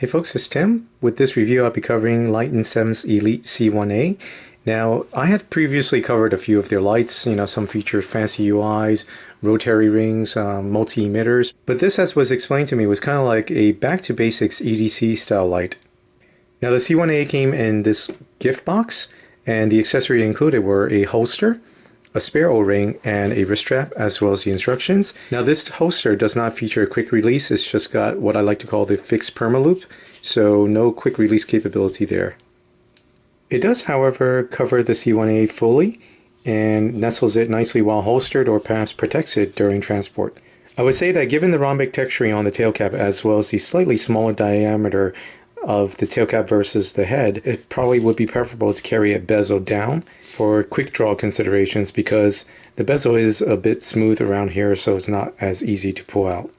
Hey folks, it's Tim. With this review, I'll be covering Lighten7's Elite C1A. Now, I had previously covered a few of their lights. Some feature fancy UIs, rotary rings, multi-emitters. But this, as was explained to me, was kind of like a back-to-basics EDC style light. Now, the C1A came in this gift box, and the accessory included were a holster, a spare O-ring, and a wrist strap, as well as the instructions. Now, this holster does not feature a quick release. It's just got what I like to call the fixed perma-loop, so no quick release capability there. It does, however, cover the C1A fully and nestles it nicely while holstered, or perhaps protects it during transport. I would say that given the rhombic texturing on the tail cap, as well as the slightly smaller diameter of the tail cap versus the head, it probably would be preferable to carry a bezel down for quick draw considerations, because the bezel is a bit smooth around here, so it's not as easy to pull out.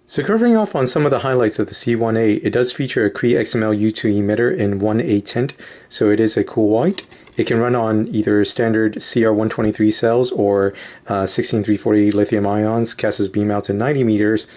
So covering off on some of the highlights of the C1A, it does feature a Cree XML U2 emitter in 1A tint, so it is a cool white. It can run on either standard CR123 cells or 16340 lithium ions, casts beam out to 90 meters,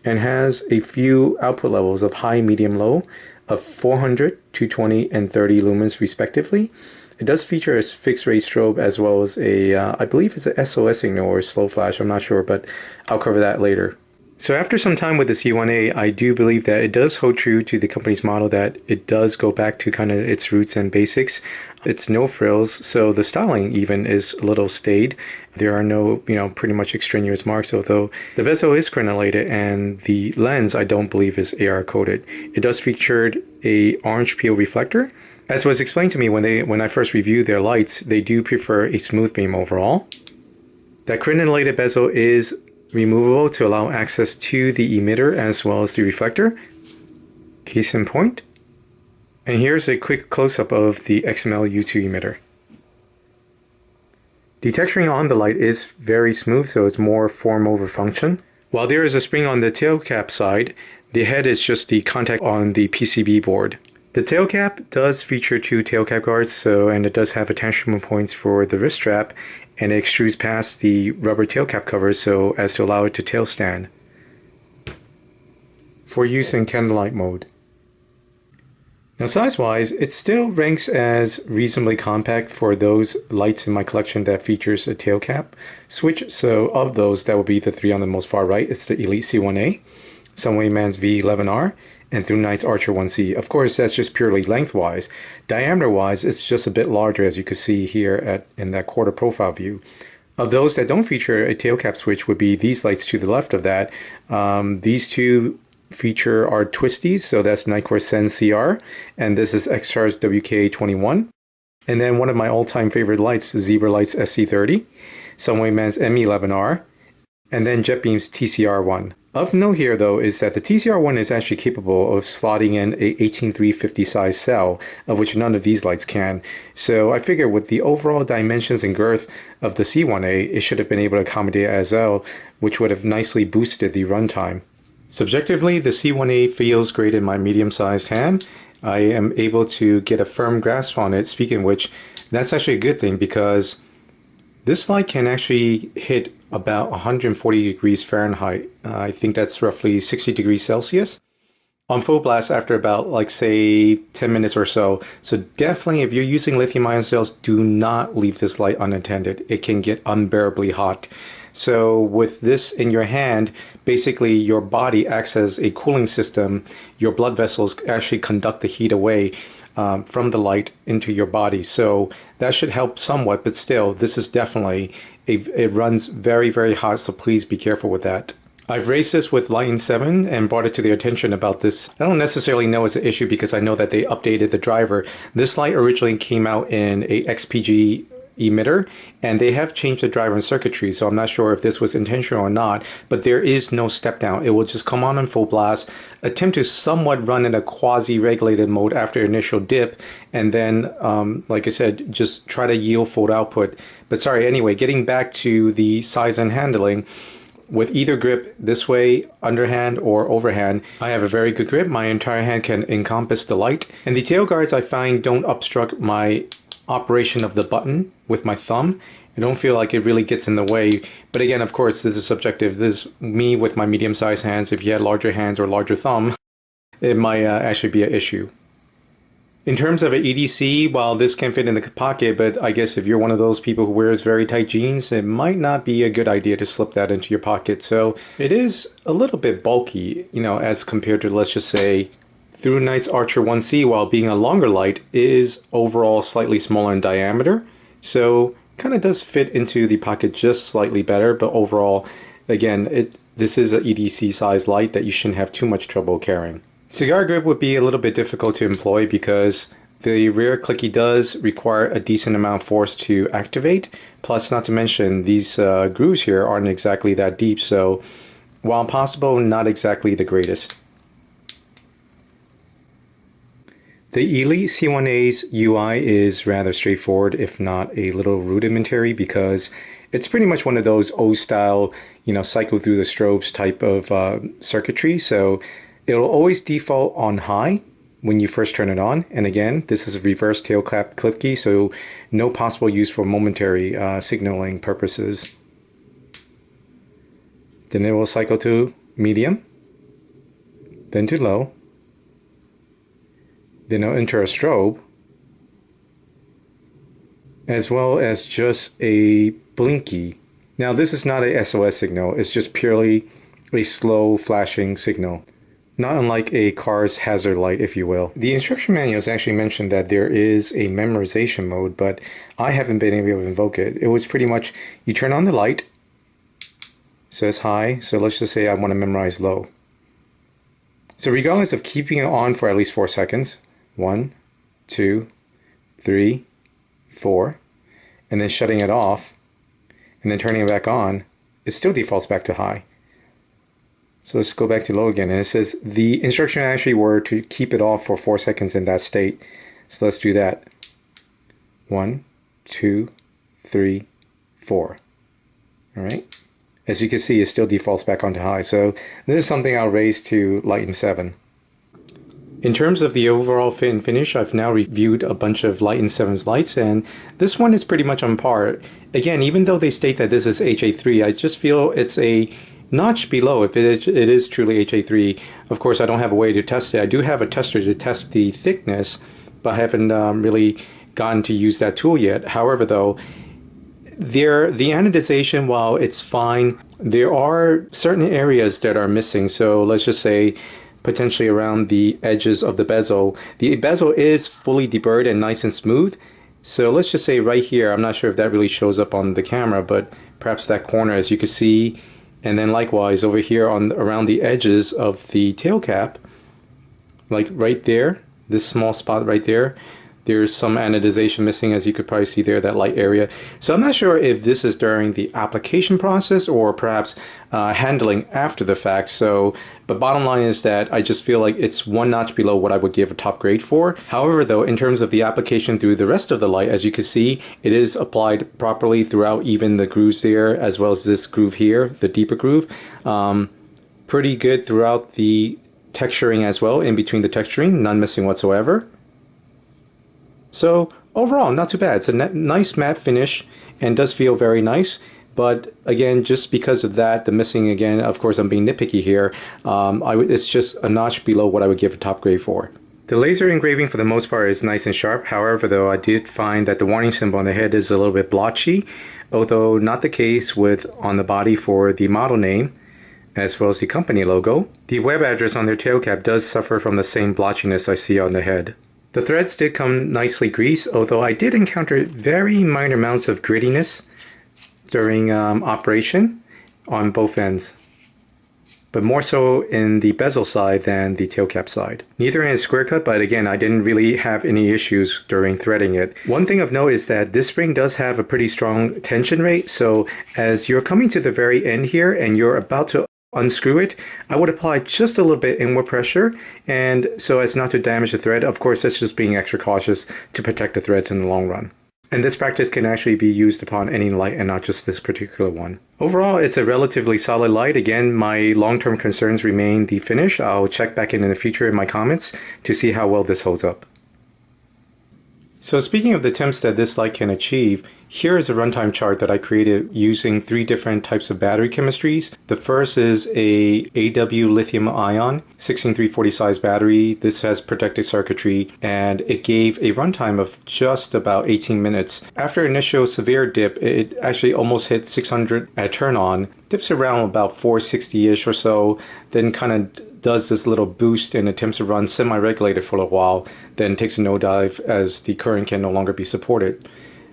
and has a few output levels of high, medium, low of 400, 220, and 30 lumens respectively. It does feature a fixed rate strobe, as well as a, I believe it's a SOS signal or slow flash, I'm not sure, but I'll cover that later. So after some time with the C1A, I do believe that it does hold true to the company's model, that it does go back to kind of its roots and basics. It's no frills, so the styling even is a little staid. There are no, pretty much extraneous marks, although the bezel is crenellated, and the lens I don't believe is AR coated. It does feature a orange peel reflector. As was explained to me when I first reviewed their lights, they do prefer a smooth beam overall. That crenellated bezel is removable to allow access to the emitter as well as the reflector. Case in point. And here's a quick close-up of the XML U2 emitter. The texturing on the light is very smooth, so it's more form over function. While there is a spring on the tail cap side, the head is just the contact on the PCB board. The tail cap does feature two tail cap guards, and it does have attachment points for the wrist strap, and it extrudes past the rubber tail cap cover so as to allow it to tail stand for use in candlelight mode. Now, size-wise, it still ranks as reasonably compact for those lights in my collection that features a tail cap switch. So of those, that would be the three on the most far right. It's the Elite C1A, Sunwayman's V11R, and ThruNite's Archer 1C. Of course, that's just purely lengthwise. Diameter-wise, it's just a bit larger, as you can see here in that quarter profile view. Of those that don't feature a tail cap switch would be these lights to the left of that. These two feature are twisties, so that's Nitecore SENS CR, and this is XR's WK21. And then one of my all-time favorite lights, Zebralight's SC30, Sunwayman's M11R, and then JETBeam's TCR1. Of note here, though, is that the TCR1 is actually capable of slotting in a 18350 size cell, of which none of these lights can. So I figure with the overall dimensions and girth of the C1A, it should have been able to accommodate as well, which would have nicely boosted the runtime. Subjectively, the C1A feels great in my medium-sized hand. I am able to get a firm grasp on it, speaking of which, that's actually a good thing, because this light can actually hit about 140 degrees Fahrenheit. I think that's roughly 60 degrees Celsius on full blast after about, like, say 10 minutes or so. So definitely, if you're using lithium ion cells, do not leave this light unattended. It can get unbearably hot. So with this in your hand, basically your body acts as a cooling system. Your blood vessels actually conduct the heat away from the light into your body. So that should help somewhat, but still, this is definitely, it runs very, very hot, so please be careful with that. I've raised this with Lighten7 and brought it to their attention about this. I don't necessarily know it's an issue because I know that they updated the driver. This light originally came out in a XPG emitter, and they have changed the driver and circuitry, so I'm not sure if this was intentional or not, but there is no step down. It will just come on in full blast, attempt to somewhat run in a quasi-regulated mode after initial dip, and then like I said, just try to yield full output. But sorry, anyway, getting back to the size and handling, with either grip, this way, underhand or overhand, I have a very good grip. My entire hand can encompass the light, and the tail guards I find don't obstruct my operation of the button with my thumb. I don't feel like it really gets in the way, but again, of course, this is subjective. This is me with my medium-sized hands. If you had larger hands or larger thumb, it might actually be an issue. In terms of an EDC, while this can fit in the pocket, but I guess if you're one of those people who wears very tight jeans, it might not be a good idea to slip that into your pocket. So it is a little bit bulky, you know, as compared to, let's just say, ThruNite Archer 1C, while being a longer light, is overall slightly smaller in diameter. So kind of does fit into the pocket just slightly better, but overall, again, this is an EDC size light that you shouldn't have too much trouble carrying. Cigar grip would be a little bit difficult to employ because the rear clicky does require a decent amount of force to activate. Plus, not to mention, these grooves here aren't exactly that deep, so while possible, not exactly the greatest. The Elite C1A's UI is rather straightforward, if not a little rudimentary, because it's pretty much one of those old style, you know, cycle through the strobes type of circuitry. So it'll always default on high when you first turn it on. And again, this is a reverse tail cap clip key, so no possible use for momentary signaling purposes. Then it will cycle to medium, then to low. Then it'll enter a strobe, as well as just a blinky. Now this is not a SOS signal, it's just purely a slow flashing signal. Not unlike a car's hazard light, if you will. The instruction manuals actually mentioned that there is a memorization mode, but I haven't been able to invoke it. It was pretty much, you turn on the light, says high, so let's just say I want to memorize low. So regardless of keeping it on for at least 4 seconds, 1, 2, 3, 4, and then shutting it off, and then turning it back on, it still defaults back to high. So let's go back to low again, and it says the instruction actually were to keep it off for 4 seconds in that state. So let's do that. 1, 2, 3, 4. All right. As you can see, it still defaults back onto high. So this is something I'll raise to Lighten7. In terms of the overall fit and finish, I've now reviewed a bunch of Lighten7's lights, and this one is pretty much on par. Again, even though they state that this is HA3, I just feel it's a notch below if it is truly HA3. Of course, I don't have a way to test it. I do have a tester to test the thickness, but I haven't really gotten to use that tool yet. However, though, the anodization, while it's fine, there are certain areas that are missing. So let's just say potentially around the edges of the bezel. The bezel is fully deburred and nice and smooth. So let's just say right here, I'm not sure if that really shows up on the camera, but perhaps that corner, as you can see, and then likewise over here on around the edges of the tail cap, like right there, this small spot right there, there's some anodization missing, as you could probably see there, that light area. So I'm not sure if this is during the application process or perhaps handling after the fact. So, but bottom line is that I just feel like it's one notch below what I would give a top grade for. However, though, in terms of the application through the rest of the light, as you can see, it is applied properly throughout, even the grooves there, as well as this groove here, the deeper groove. Pretty good throughout the texturing as well, in between the texturing, none missing whatsoever. So overall, not too bad. It's a nice matte finish and does feel very nice. But again, just because of that, the missing, again, of course, I'm being nitpicky here. It's just a notch below what I would give a top grade for. The laser engraving for the most part is nice and sharp. However, though, I did find that the warning symbol on the head is a little bit blotchy, although not the case with on the body for the model name, as well as the company logo. The web address on their tail cap does suffer from the same blotchiness I see on the head. The threads did come nicely greased, although I did encounter very minor amounts of grittiness during operation on both ends, but more so in the bezel side than the tail cap side. Neither end is square cut, but again, I didn't really have any issues during threading it. One thing of note is that this spring does have a pretty strong tension rate, so as you're coming to the very end here and you're about to unscrew it, I would apply just a little bit inward pressure, and so as not to damage the thread. Of course, that's just being extra cautious to protect the threads in the long run. And this practice can actually be used upon any light and not just this particular one. Overall, it's a relatively solid light. Again, my long-term concerns remain the finish. I'll check back in the future in my comments to see how well this holds up. So speaking of the temps that this light can achieve, here is a runtime chart that I created using 3 different types of battery chemistries. The first is a AW lithium ion 16340 size battery. This has protected circuitry and it gave a runtime of just about 18 minutes. After initial severe dip, it actually almost hit 600 at turn on, dips around about 460-ish or so, then kind of does this little boost and attempts to run semi-regulated for a while, then takes a nosedive as the current can no longer be supported.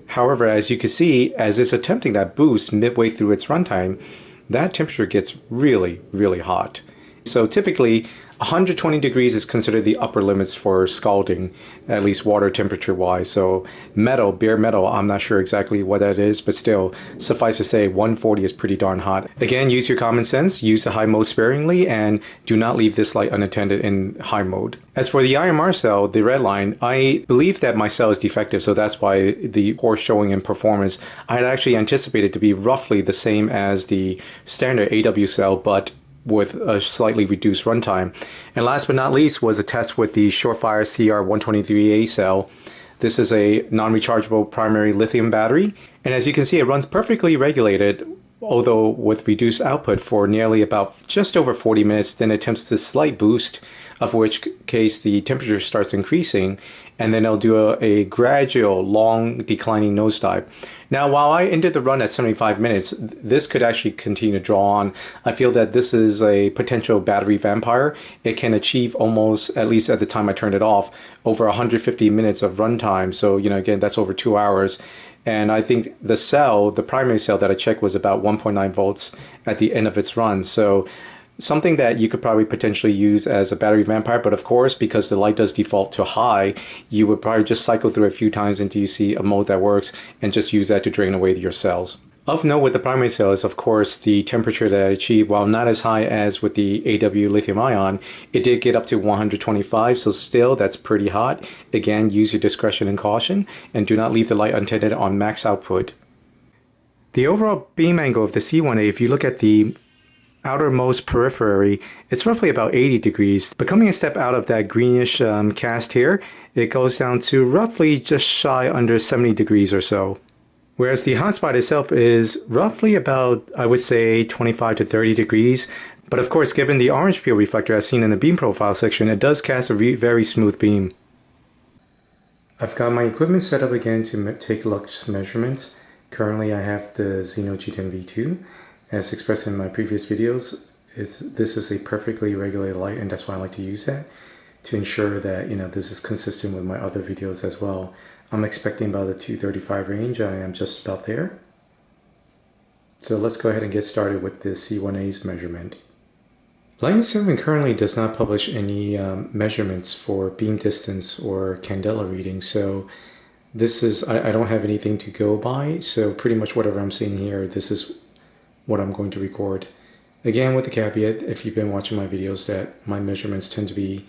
However, as you can see, as it's attempting that boost midway through its runtime, that temperature gets really, really hot. So typically, 120 degrees is considered the upper limits for scalding, at least water temperature wise. So metal, bare metal, I'm not sure exactly what that is, but still, suffice to say 140 is pretty darn hot. Again, use your common sense, use the high mode sparingly, and do not leave this light unattended in high mode. As for the IMR cell, the red line, I believe that my cell is defective, so that's why the poor showing in performance. I had actually anticipated to be roughly the same as the standard AW cell, but with a slightly reduced runtime. And last but not least was a test with the Surefire CR123A cell. This is a non-rechargeable primary lithium battery, and as you can see, it runs perfectly regulated, although with reduced output for nearly about just over 40 minutes, then attempts this slight boost, of which case the temperature starts increasing, and then it'll do a gradual, long declining nosedive. Now, while I ended the run at 75 minutes, this could actually continue to draw on. I feel that this is a potential battery vampire. It can achieve almost, at least at the time I turned it off, over 150 minutes of runtime. So, again, that's over 2 hours. And I think the cell, the primary cell that I checked, was about 1.9 volts at the end of its run. So something that you could probably potentially use as a battery vampire, but of course, because the light does default to high, you would probably just cycle through a few times until you see a mode that works and just use that to drain away your cells. Of note with the primary cell is, of course, the temperature that I achieved. While not as high as with the AW lithium ion, it did get up to 125, so still that's pretty hot. Again, use your discretion and caution, and do not leave the light untended on max output. The overall beam angle of the C1A, if you look at the outermost periphery, it's roughly about 80 degrees. But coming a step out of that greenish cast here, it goes down to roughly just shy under 70 degrees or so. Whereas the hotspot itself is roughly about, I would say, 25 to 30 degrees. But of course, given the orange peel reflector as seen in the beam profile section, it does cast a very smooth beam. I've got my equipment set up again to take lux measurements. Currently I have the XENO G10v2. As expressed in my previous videos, this is a perfectly regulated light, and that's why I like to use that to ensure that this is consistent with my other videos as well. I'm expecting about the 235 range. I am just about there. So let's go ahead and get started with the C1A's measurement. Lighten7 currently does not publish any measurements for beam distance or candela reading, so this is I don't have anything to go by. So pretty much whatever I'm seeing here, this is what I'm going to record. Again, with the caveat, if you've been watching my videos, that my measurements tend to be,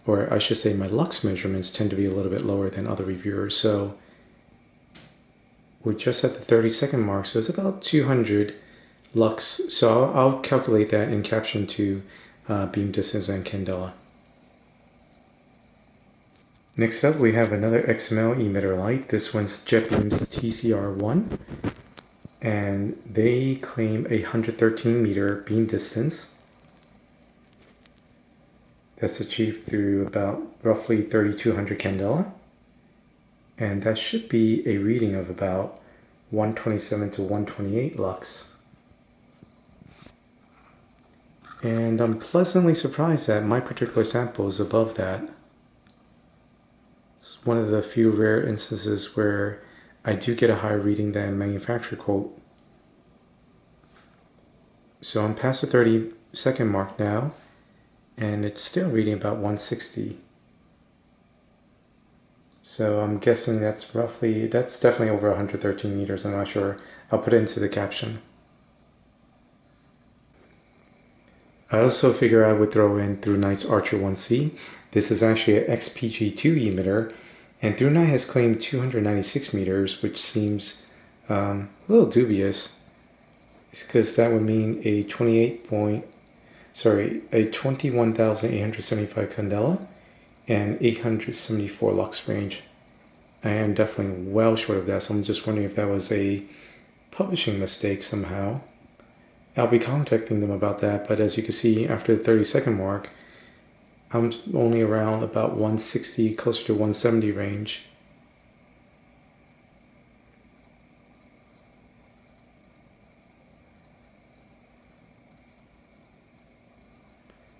or I should say my lux measurements tend to be a little bit lower than other reviewers. So we're just at the 30-second mark, so it's about 200 lux. So I'll calculate that in caption to beam distance and candela. Next up, we have another XML emitter light. This one's JETBeam's TCR1. And they claim a 113 meter beam distance that's achieved through about roughly 3200 candela, and that should be a reading of about 127 to 128 lux. And I'm pleasantly surprised that my particular sample is above that. It's one of the few rare instances where I do get a higher reading than manufacturer quote. So I'm past the 30-second mark now, and it's still reading about 160. So I'm guessing that's definitely over 113 meters. I'm not sure. I'll put it into the caption. I also figure I would throw in ThruNite's Archer 1C. This is actually an XPG2 emitter, and ThruNite has claimed 296 meters, which seems a little dubious. It's because that would mean a 21,875 candela and 874 lux range. I am definitely well short of that, so I'm just wondering if that was a publishing mistake somehow. I'll be contacting them about that, but as you can see, after the 30-second mark, I'm only around about 160, closer to 170 range.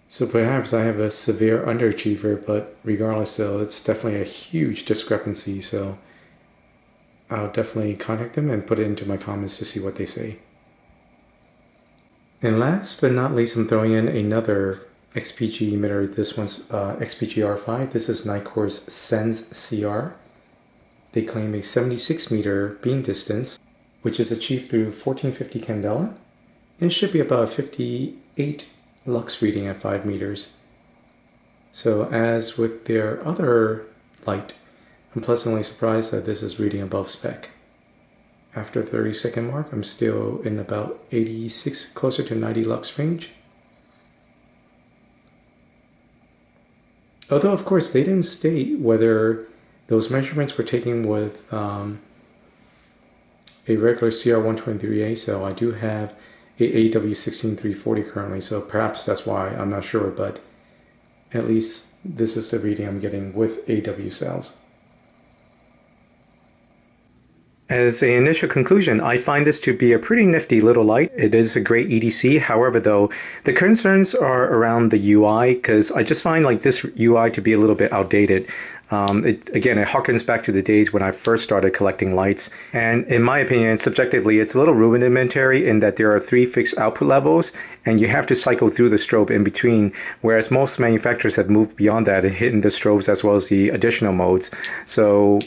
So perhaps I have a severe underachiever, but regardless though, it's definitely a huge discrepancy, so I'll definitely contact them and put it into my comments to see what they say. And last but not least, I'm throwing in another XPG emitter. This one's XPG-R5. This is Nitecore's SENS CR. They claim a 76 meter beam distance, which is achieved through 1450 candela, and should be about 58 lux reading at 5 meters. So as with their other light, I'm pleasantly surprised that this is reading above spec. After 30-second mark, I'm still in about 86, closer to 90 lux range. Although, of course, they didn't state whether those measurements were taken with a regular CR123A cell. I do have a AW16340 currently, so perhaps that's why, I'm not sure, but at least this is the reading I'm getting with AW cells. As an initial conclusion, I find this to be a pretty nifty little light. It is a great EDC. However, though, the concerns are around the UI, because I just find like this UI to be a little bit outdated. Again, it harkens back to the days when I first started collecting lights. And in my opinion, subjectively, it's a little rudimentary in that there are 3 fixed output levels, and you have to cycle through the strobe in between, whereas most manufacturers have moved beyond that and hidden the strobes as well as the additional modes. So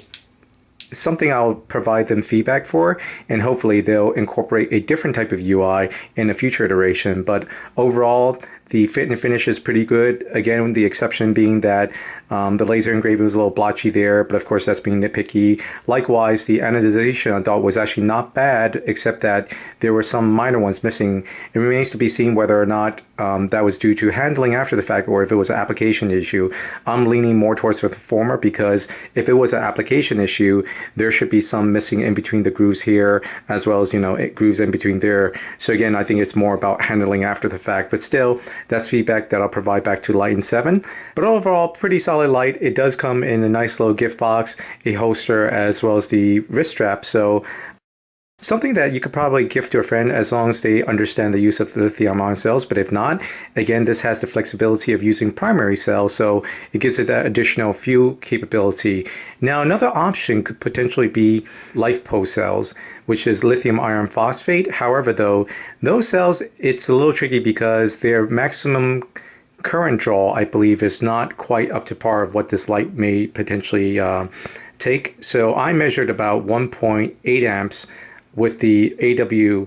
something I'll provide them feedback for, and hopefully they'll incorporate a different type of UI in a future iteration. But overall, the fit and finish is pretty good. Again, the exception being that the laser engraving was a little blotchy there, but of course that's being nitpicky. Likewise, the anodization I thought was actually not bad, except that there were some minor ones missing. It remains to be seen whether or not that was due to handling after the fact or if it was an application issue. I'm leaning more towards the former, because if it was an application issue, there should be some missing in between the grooves here, as well as, grooves in between there. So again, I think it's more about handling after the fact, but still, that's feedback that I'll provide back to Lighten7. But overall, pretty solid light. It does come in a nice little gift box, a holster, as well as the wrist strap. So something that you could probably gift to a friend as long as they understand the use of lithium-ion cells. But if not, again, this has the flexibility of using primary cells, so it gives it that additional fuel capability. Now, another option could potentially be LiFePO cells, which is lithium iron phosphate. However, though, those cells, it's a little tricky because their maximum current draw, I believe, is not quite up to par of what this light may potentially take. So I measured about 1.8 amps with the AW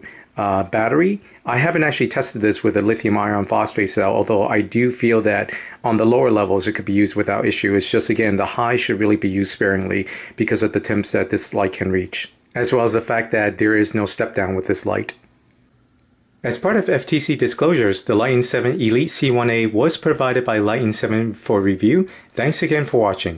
battery. I haven't actually tested this with a lithium iron phosphate cell, although I do feel that on the lower levels it could be used without issue. It's just, again, the high should really be used sparingly because of the temps that this light can reach, as well as the fact that there is no step down with this light. As part of FTC disclosures, the Lighten7 Elite C1A was provided by Lighten7 for review. Thanks again for watching.